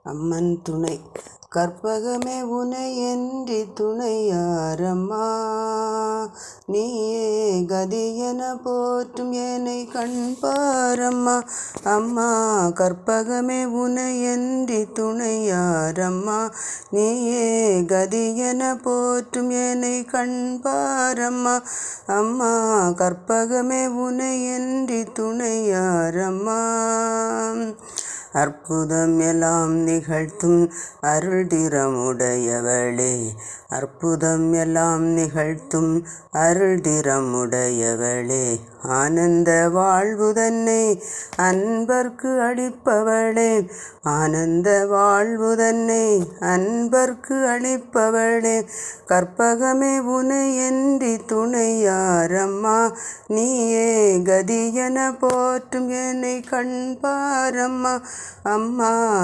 அம்மன் துணை கற்பகமே உனையன்றி துணையாரம்மா. நீயே கதியென போற்றும் என்னை கண்பாரம்மா. அம்மா கற்பகமே உனையன்றி துணையாரம்மா. நீயே கதியென போற்றும் என்னை கண்பாரம்மா. அம்மா கற்பகமே உனையன்றி துணையாரம்மா. அற்புதம் எல்லாம் நிகழ்த்தும் அருள் திறமுடையவளே. அற்புதம் எல்லாம் நிகழ்த்தும் அருள் திறமுடையவளே. ஆனந்த வாழ்வு தன்னை அன்பர்க்கு அளிப்பவளே. ஆனந்த வாழ்வு தன்னை அன்பர்க்கு அளிப்பவளே. கற்பகமே உனையன்றி துணையாரம்மா. நீயே கதியென போற்றும் என்னை கண்பாரம்மா. அம்மா